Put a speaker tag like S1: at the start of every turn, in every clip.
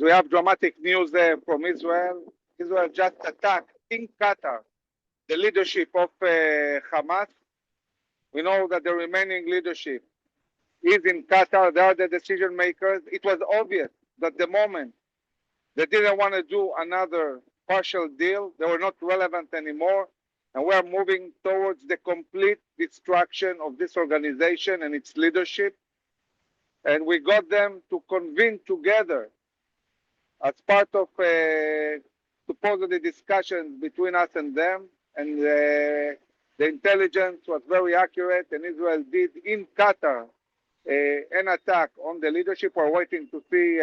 S1: We have dramatic news from Israel. Israel just attacked in Qatar the leadership of Hamas. We know that the remaining leadership is in Qatar. They are the decision makers. It was obvious that the moment they didn't want to do another partial deal, they were not relevant anymore. And we are moving towards the complete destruction of this organization and its leadership. And we got them to convene together as part of supposedly discussions between us and them. And the intelligence was very accurate, and Israel did in Qatar an attack on the leadership. We're waiting to see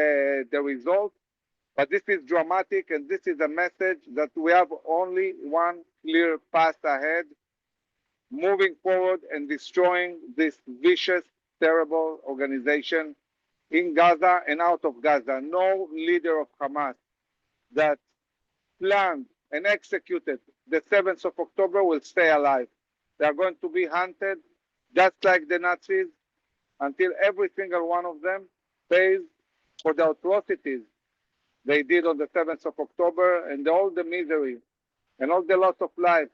S1: the results. But this is dramatic, and this is a message that we have only one clear path ahead, moving forward and destroying this vicious, terrible organization in Gaza and out of Gaza. No leader of Hamas that planned and executed the 7th of October will stay alive. They are going to be hunted just like the Nazis until every single one of them pays for the atrocities they did on the 7th of October and all the misery and all the loss of life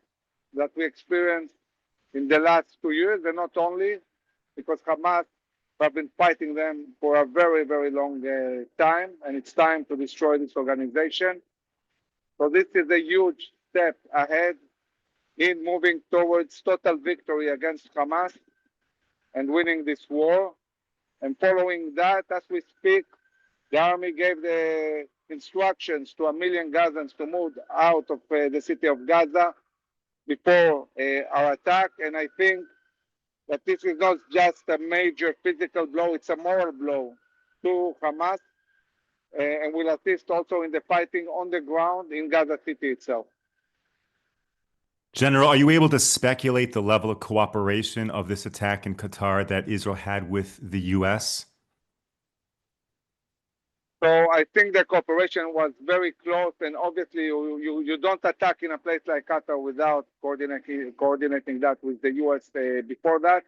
S1: that we experienced in the last 2 years, and not only because Hamas have been fighting them for a very, very long time, and it's time to destroy this organization. So this is a huge step ahead in moving towards total victory against Hamas and winning this war. And following that, as we speak, the army gave the instructions to 1 million Gazans to move out of the city of Gaza before our attack. And I think that this is not just a major physical blow, it's a moral blow to Hamas, and will assist also in the fighting on the ground in Gaza City itself.
S2: General, are you able to speculate the level of cooperation of this attack in Qatar that Israel had with the U.S.?
S1: So I think the cooperation was very close, and obviously you don't attack in a place like Qatar without coordinating that with the U.S. Before that.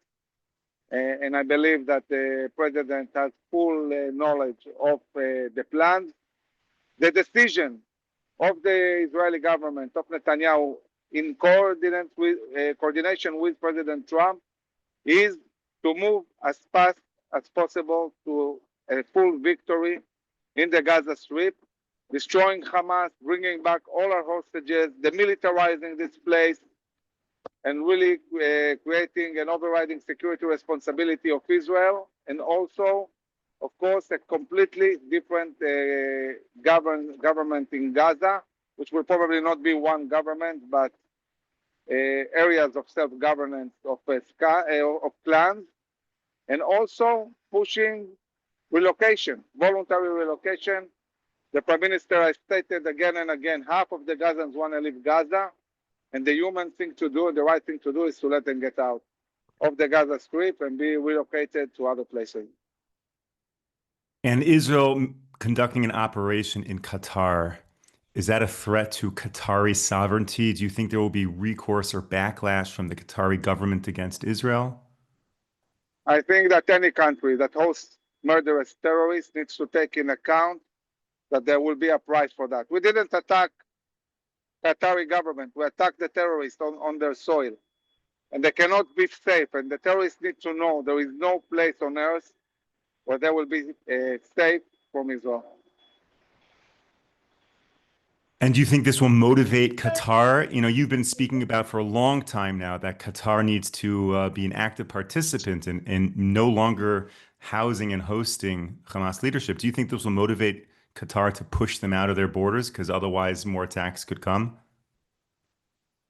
S1: And I believe that the president has full knowledge of the plans. The decision of the Israeli government, of Netanyahu, in coordination with President Trump, is to move as fast as possible to a full victory in the Gaza Strip, destroying Hamas, bringing back all our hostages, demilitarizing this place, and really creating an overriding security responsibility of Israel, and also, of course, a completely different government in Gaza, which will probably not be one government, but areas of self-governance of clans, and also pushing relocation, voluntary relocation. The Prime Minister has stated again and again, half of the Gazans want to leave Gaza, and the human thing to do, the right thing to do, is to let them get out of the Gaza Strip and be relocated to other places.
S2: And Israel conducting an operation in Qatar, is that a threat to Qatari sovereignty? Do you think there will be recourse or backlash from the Qatari government against Israel?
S1: I think that any country that hosts murderous terrorists needs to take in account that there will be a price for that. We didn't attack Qatari government. We attacked the terrorists on their soil. And they cannot be safe. And the terrorists need to know there is no place on earth where they will be safe from Israel.
S2: And do you think this will motivate Qatar? You know, you've been speaking about for a long time now that Qatar needs to be an active participant in no longer housing and hosting Hamas leadership. Do you think this will motivate Qatar to push them out of their borders, because otherwise more attacks could come?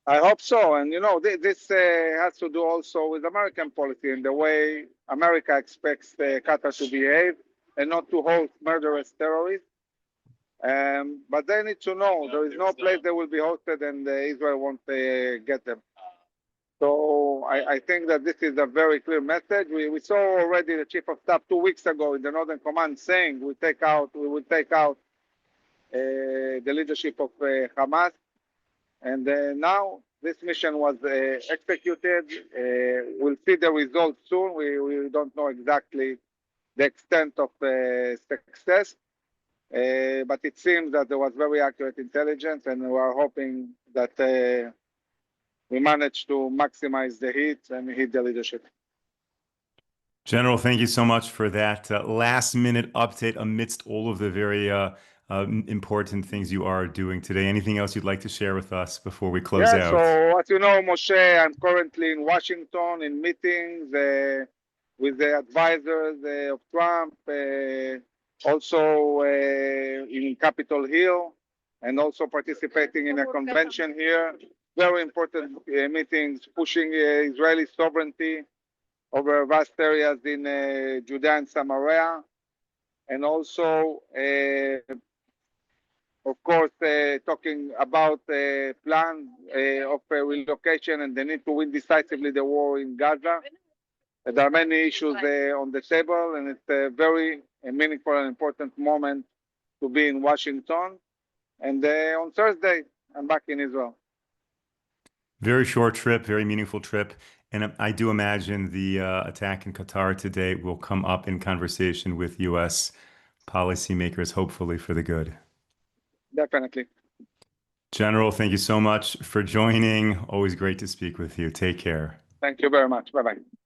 S1: I hope so. And, you know, this has to do also with American policy and the way America expects Qatar to behave and not to host murderous terrorists. But they need to know there is no place they will be hosted, and Israel won't get them. So I think that this is a very clear message. We saw already the Chief of Staff 2 weeks ago in the Northern Command saying we will take out the leadership of Hamas. And now this mission was executed. We'll see the results soon. We don't know exactly the extent of success. But it seems that there was very accurate intelligence, and we are hoping that we managed to maximize the hit and hit the leadership.
S2: General, thank you so much for that last minute update amidst all of the very important things you are doing today. Anything else you'd like to share with us before we close out?
S1: So as you know, Moshe, I'm currently in Washington in meetings with the advisors of Trump, also in Capitol Hill, and also participating in a convention here. Very important meetings pushing Israeli sovereignty over vast areas in Judea and Samaria, and also, of course, talking about plan of relocation and the need to win decisively the war in Gaza. There are many issues on the table, and it's a very meaningful and important moment to be in Washington. And on Thursday, I'm back in Israel.
S2: Very short trip, very meaningful trip. And I do imagine the attack in Qatar today will come up in conversation with U.S. policymakers, hopefully for the good.
S1: Definitely.
S2: General, thank you so much for joining. Always great to speak with you. Take care.
S1: Thank you very much. Bye-bye.